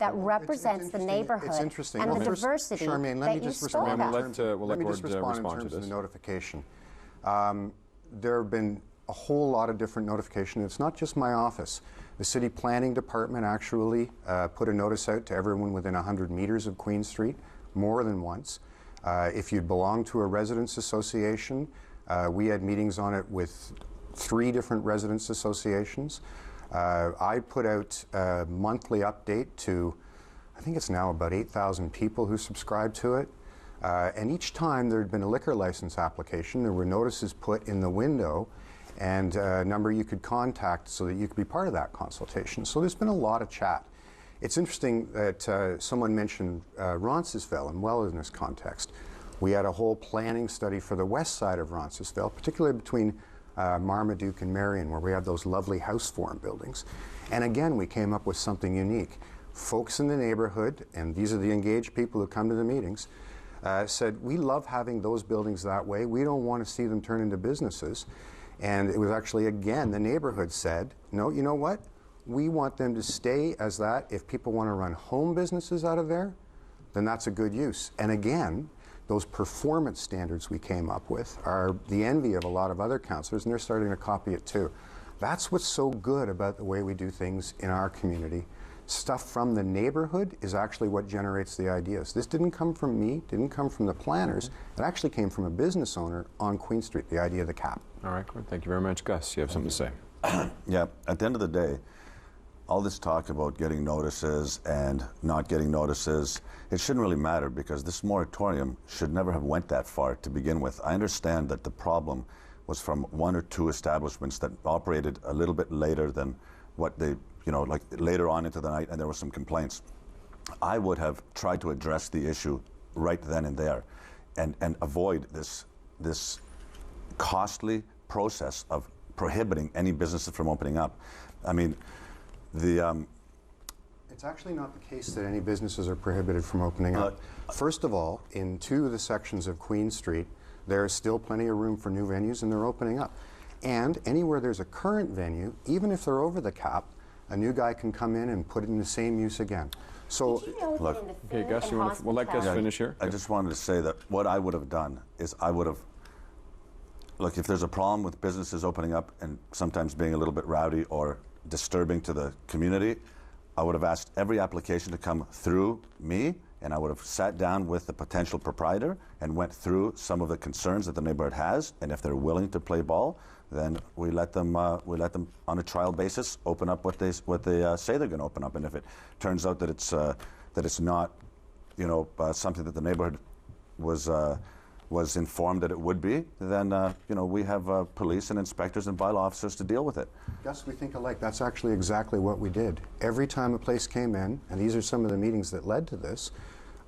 that represents the neighborhood and the diversity Charmaine, that you spoke of. Let me just respond in terms of the notification. There have been a whole lot of different notification. It's not just my office. The City Planning Department actually put a notice out to everyone within 100 meters of Queen Street more than once. If you belong to a residents association, we had meetings on it with 3 different residents associations. I put out a monthly update to, I think it's now about 8,000 people who subscribe to it. And each time there had been a liquor license application, there were notices put in the window and a number you could contact so that you could be part of that consultation. So there's been a lot of chat. It's interesting that someone mentioned Roncesvalles, and well, in this context. We had a whole planning study for the west side of Roncesvalles, particularly between Marmaduke and Marion, where we have those lovely house form buildings. And again, we came up with something unique. Folks in the neighborhood, and these are the engaged people who come to the meetings, said, we love having those buildings that way. We don't want to see them turn into businesses. And it was actually, again, the neighborhood said, no, you know what? We want them to stay as that. If people want to run home businesses out of there, then that's a good use. And again, those performance standards we came up with are the envy of a lot of other councillors, and they're starting to copy it too. That's what's so good about the way we do things in our community. Stuff from the neighborhood is actually what generates the ideas. This didn't come from me, didn't come from the planners. It actually came from a business owner on Queen Street, the idea of the cap. All right, good. Thank you very much. Gus, you have something to say. Yeah, at the end of the day, all this talk about getting notices and not getting notices, it shouldn't really matter because this moratorium should never have went that far to begin with. I understand that the problem was from 1 or 2 establishments that operated a little bit later than what they, like later on into the night, and there were some complaints. I would have tried to address the issue right then and there and avoid this costly process of prohibiting any businesses from opening up. I mean, It's actually not the case that any businesses are prohibited from opening up. First of all, in 2 of the sections of Queen Street, there is still plenty of room for new venues, and they're opening up. And anywhere there's a current venue, even if they're over the cap, a new guy can come in and put it in the same use again. So, Did you know that in the Okay, Gus, we'll let Gus finish here. I just wanted to say that what I would have done is I would have, look, if there's a problem with businesses opening up and sometimes being a little bit rowdy or disturbing to the community, I would have asked every application to come through me, and I would have sat down with the potential proprietor and went through some of the concerns that the neighborhood has, and if they're willing to play ball, then we let them on a trial basis open up what they say they're going to open up. And if it turns out that it's not, something that the neighborhood was informed that it would be, then we have police and inspectors and bylaw officers to deal with it. Gus, we think alike. That's actually exactly what we did. Every time a place came in, and these are some of the meetings that led to this,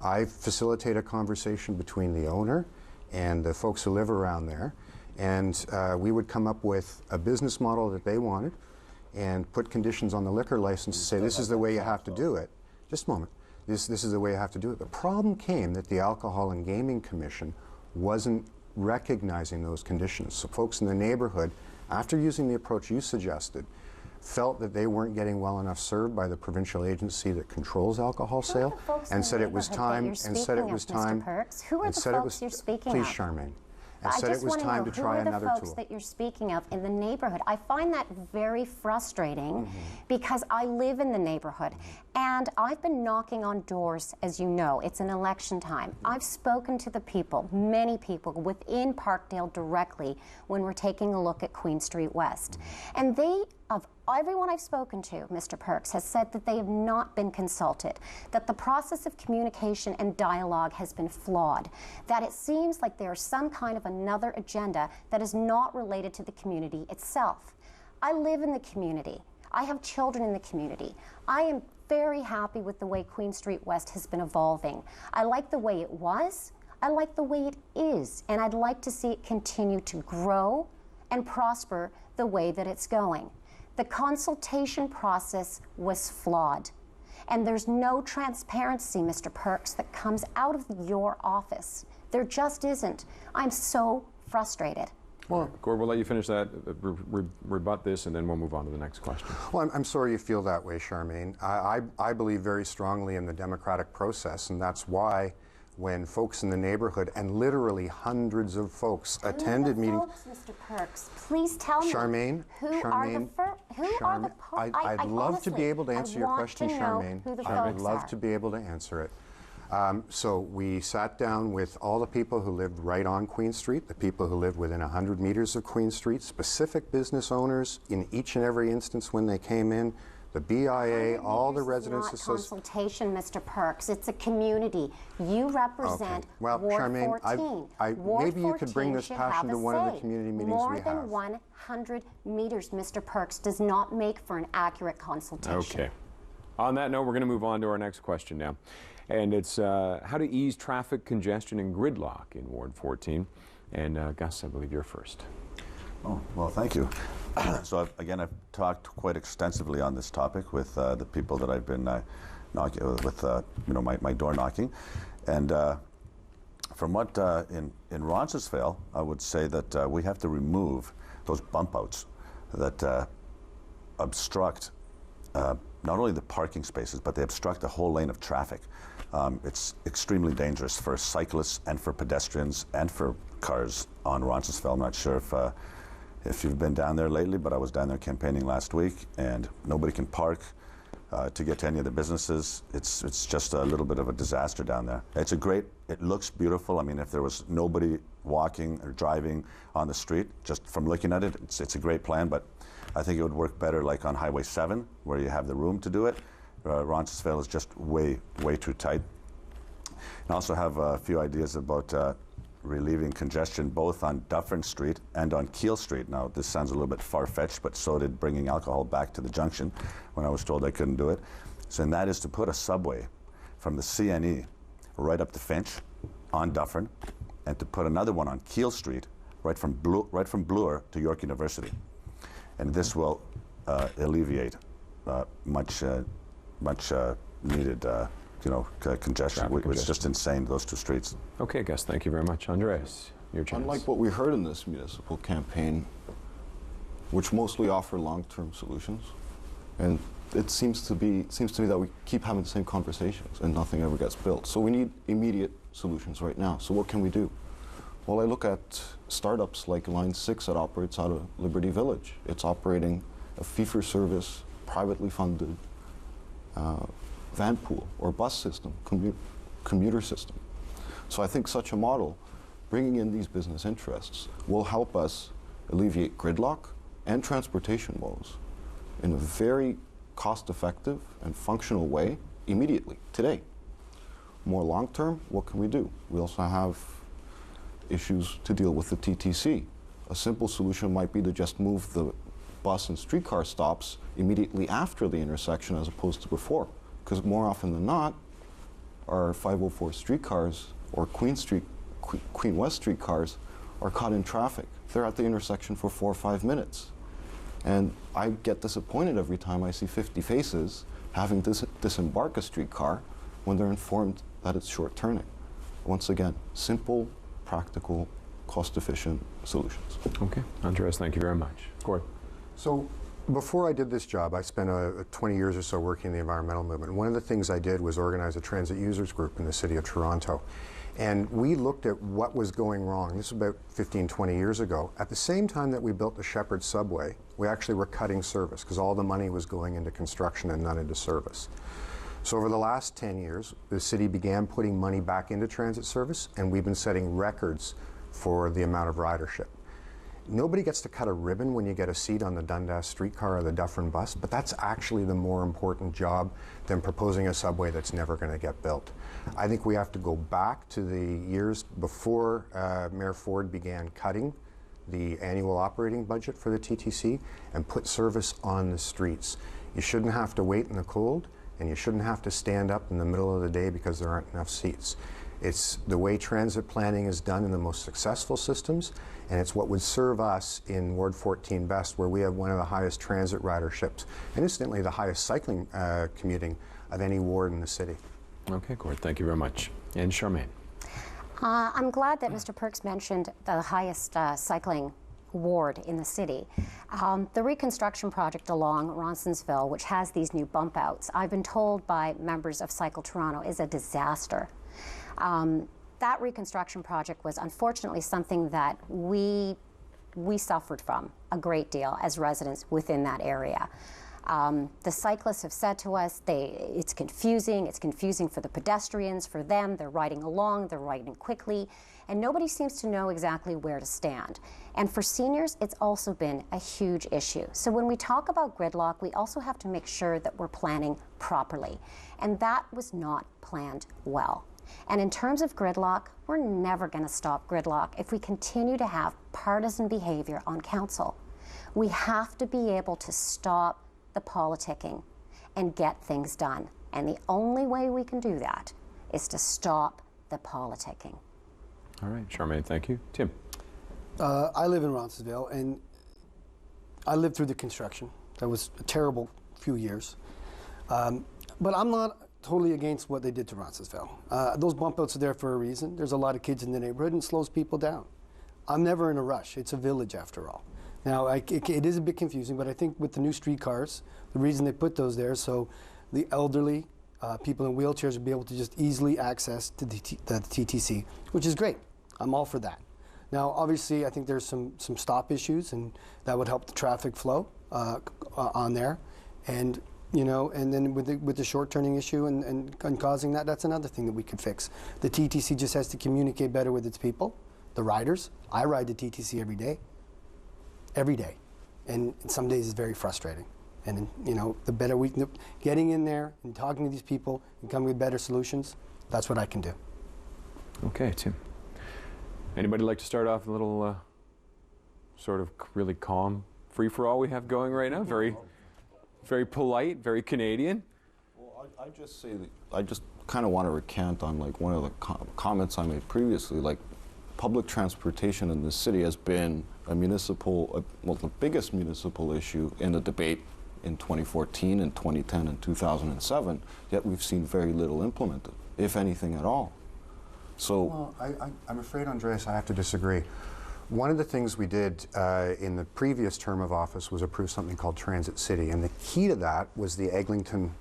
I facilitate a conversation between the owner and the folks who live around there, and we would come up with a business model that they wanted and put conditions on the liquor license to say this is the way you have to do it. Just a moment. This is the way you have to do it. The problem came that the Alcohol and Gaming Commission wasn't recognizing those conditions. So folks in the neighborhood, after using the approach you suggested, felt that they weren't getting well enough served by the provincial agency that controls alcohol sale, and said it was time. Mr. Perks? Who are the folks you're speaking of? Please, Charmaine. And said it was time to try another tool. Who are the folks that you're speaking of in the neighborhood? I find that very frustrating because I live in the neighborhood and I've been knocking on doors, as you know. It's an election time. I've spoken to the people, many people within Parkdale directly when we're taking a look at Queen Street West. And of everyone I've spoken to, Mr. Perks, has said that they have not been consulted, that the process of communication and dialogue has been flawed, that it seems like there is some kind of another agenda that is not related to the community itself. I live in the community. I have children in the community. I am very happy with the way Queen Street West has been evolving. I like the way it was. I like the way it is. And I'd like to see it continue to grow and prosper the way that it's going. The consultation process was flawed. And there's no transparency, Mr. Perks, that comes out of your office. There just isn't. I'm so frustrated. Well, Gord, we'll let you finish that, rebut this, and then we'll move on to the next question. Well, I'm sorry you feel that way, Charmaine. I believe very strongly in the democratic process, and that's why when folks in the neighborhood, and literally hundreds of folks, attended meetings. Mr. Perks, please tell me. Charmaine, I'd love to be able to answer your question, Charmaine. I'd love to be able to answer it. So we sat down with all the people who lived right on Queen Street, the people who lived within 100 meters of Queen Street, specific business owners in each and every instance when they came in, the BIA, all the residents associated. Consultation, Mr. Perks. It's a community. You represent Well, Ward Charmaine, 14. maybe you could bring this passion to one of the community meetings we have. More than 100 meters, Mr. Perks, does not make for an accurate consultation. Okay. On that note, we're going to move on to our next question now. And it's how to ease traffic congestion and gridlock in Ward 14. And Gus, I believe you're first. Oh, well, thank you. So I've talked quite extensively on this topic with the people that I've been my door knocking, and from what in Roncesvalles, I would say that we have to remove those bump outs that obstruct not only the parking spaces, but they obstruct the whole lane of traffic. It's extremely dangerous for cyclists and for pedestrians and for cars on Roncesvalles. I'm not sure if you've been down there lately, but I was down there campaigning last week, and nobody can park to get to any of the businesses. It's just a little bit of a disaster down there. It looks beautiful. I mean, if there was nobody walking or driving on the street, just from looking at it, it's a great plan, but I think it would work better like on Highway 7, where you have the room to do it. Roncesvalles is just way too tight. I also have a few ideas about relieving congestion both on Dufferin Street and on Keele Street. Now, this sounds a little bit far-fetched, but so did bringing alcohol back to the junction when I was told I couldn't do it. So, and that is to put a subway from the CNE right up to Finch on Dufferin, and to put another one on Keele Street right from Bloor to York University. And this will alleviate much needed congestion. It's just insane, those two streets. Okay, Gus, thank you very much. Andreas, your chance. Unlike what we heard in this municipal campaign, which mostly offer long-term solutions, and it seems to me that we keep having the same conversations and nothing ever gets built. So we need immediate solutions right now. So what can we do? Well, I look at startups like Line 6 that operates out of Liberty Village. It's operating a fee-for-service, privately funded van pool or bus system, commuter system. So I think such a model, bringing in these business interests, will help us alleviate gridlock and transportation woes in a very cost-effective and functional way immediately, today. More long-term, what can we do? We also have issues to deal with the TTC. A simple solution might be to just move the bus and streetcar stops immediately after the intersection as opposed to before. Because more often than not, our 504 streetcars or Queen West streetcars are caught in traffic. They're at the intersection for 4 or 5 minutes. And I get disappointed every time I see 50 faces having to disembark a streetcar when they're informed that it's short turning. Once again, simple, practical, cost-efficient solutions. Okay, Andreas, thank you very much. Gord. So before I did this job, I spent 20 years or so working in the environmental movement. One of the things I did was organize a transit users group in the city of Toronto. And we looked at what was going wrong. This was about 15, 20 years ago. At the same time that we built the Shepherd subway, we actually were cutting service because all the money was going into construction and none into service. So over the last 10 years, the city began putting money back into transit service, and we've been setting records for the amount of ridership. Nobody gets to cut a ribbon when you get a seat on the Dundas streetcar or the Dufferin bus, but that's actually the more important job than proposing a subway that's never going to get built. I think we have to go back to the years before Mayor Ford began cutting the annual operating budget for the TTC and put service on the streets. You shouldn't have to wait in the cold, and you shouldn't have to stand up in the middle of the day because there aren't enough seats. It's the way transit planning is done in the most successful systems, and it's what would serve us in Ward 14 best, where we have one of the highest transit riderships, and incidentally the highest cycling commuting of any ward in the city. Okay, Gord, thank you very much. And Charmaine. I'm glad that Mr. Perks mentioned the highest cycling ward in the city. The reconstruction project along Ronsonsville, which has these new bump outs, I've been told by members of Cycle Toronto, is a disaster. That reconstruction project was unfortunately something that we suffered from a great deal as residents within that area. The cyclists have said to us, it's confusing for the pedestrians, for them, they're riding along, they're riding quickly, and nobody seems to know exactly where to stand. And for seniors, it's also been a huge issue. So when we talk about gridlock, we also have to make sure that we're planning properly. And that was not planned well. And in terms of gridlock, we're never going to stop gridlock if we continue to have partisan behavior on council. We have to be able to stop the politicking and get things done. And the only way we can do that is to stop the politicking. All right, Charmaine, thank you. Tim. I live in Ronsonsville, and I lived through the construction. That was a terrible few years. But I'm not totally against what they did to Ronsonsville. Those bump outs are there for a reason. There's a lot of kids in the neighborhood, and it slows people down. I'm never in a rush. It's a village, after all. Now, it is a bit confusing, but I think with the new streetcars, the reason they put those there so the elderly, people in wheelchairs will be able to just easily access to the TTC, which is great. I'm all for that. Now, obviously, I think there's some stop issues, and that would help the traffic flow on there. And you know, and then with the short turning issue and causing that, that's another thing that we could fix. The TTC just has to communicate better with its people, the riders. I ride the TTC every day, and some days it's very frustrating. And you know, the better we can, getting in there and talking to these people and coming with better solutions, that's what I can do. Okay, Tim. Anybody like to start off a little sort of really calm free-for-all we have going right now? Very polite, very Canadian. Well, I just say that I just kind of want to recant on like one of the comments I made previously. Like, public transportation in the city has been a municipal, well, the biggest municipal issue in the debate in 2014 and 2010 and 2007. Yet we've seen very little implemented, if anything at all. So, well, I'm afraid, Andreas, I have to disagree. One of the things we did in the previous term of office was approve something called Transit City, and the key to that was the Eglinton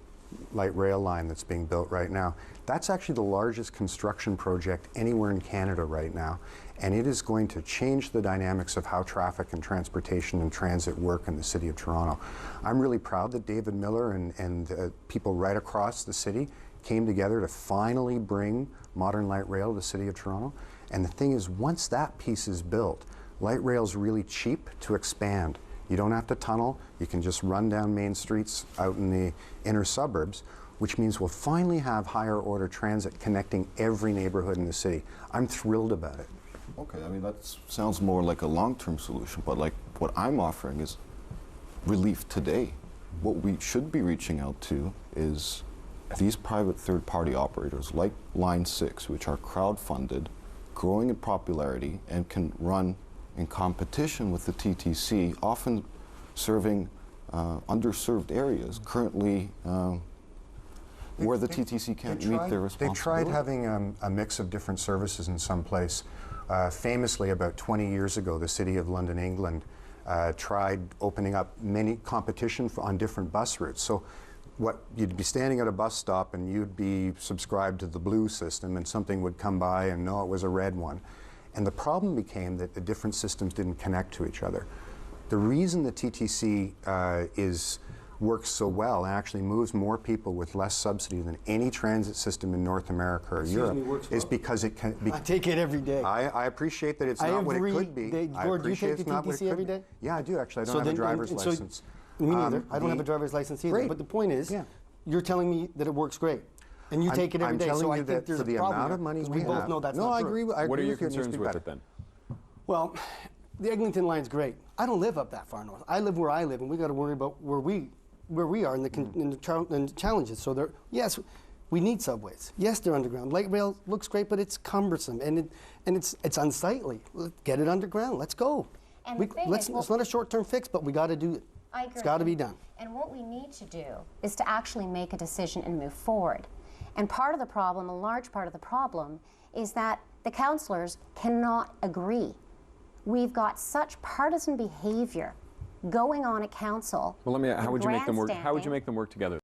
light rail line that's being built right now. That's actually the largest construction project anywhere in Canada right now, and it is going to change the dynamics of how traffic and transportation and transit work in the City of Toronto. I'm really proud that David Miller and people right across the city came together to finally bring modern light rail to the City of Toronto. And the thing is, once that piece is built, light rail is really cheap to expand. You don't have to tunnel. You can just run down main streets out in the inner suburbs, which means we'll finally have higher order transit connecting every neighborhood in the city. I'm thrilled about it. okay, I mean, that sounds more like a long-term solution, but like what I'm offering is relief today. What we should be reaching out to is these private third-party operators like Line 6, which are crowd-funded, growing in popularity, and can run in competition with the TTC, often serving underserved areas currently where the TTC can't meet their responsibility. They tried having a mix of different services in some place. Famously, about 20 years ago, the City of London, England, tried opening up many competition on different bus routes. So you'd be standing at a bus stop and you'd be subscribed to the blue system, and something would come by and no, it was a red one. And the problem became that the different systems didn't connect to each other. The reason the TTC works so well and actually moves more people with less subsidy than any transit system in North America or Europe is because it can be. I take it every day. I appreciate that it's not what it could be. Gord, do you take the TTC every day? Yeah, I do actually. I don't have a driver's license. Me neither. I don't have a driver's license either. Great. But the point is, you're telling me that it works great, and you take it every day. So I think there's a problem. For the amount of money we both know that's not true. I agree. What are your concerns with it then? Well, the Eglinton line's great. I don't live up that far north. I live where I live, and we got to worry about where we are in the challenges. So yes, we need subways. Yes, they're underground. Light rail looks great, but it's cumbersome and it's unsightly. Get it underground. Let's go. And it's not a short-term fix, but we got to do it. I agree. It's got to be done. And what we need to do is to actually make a decision and move forward. And part of the problem, a large part of the problem, is that the councillors cannot agree we've got such partisan behavior going on at council. Well, let me. How would you make them work? How would you grandstanding. make them work together?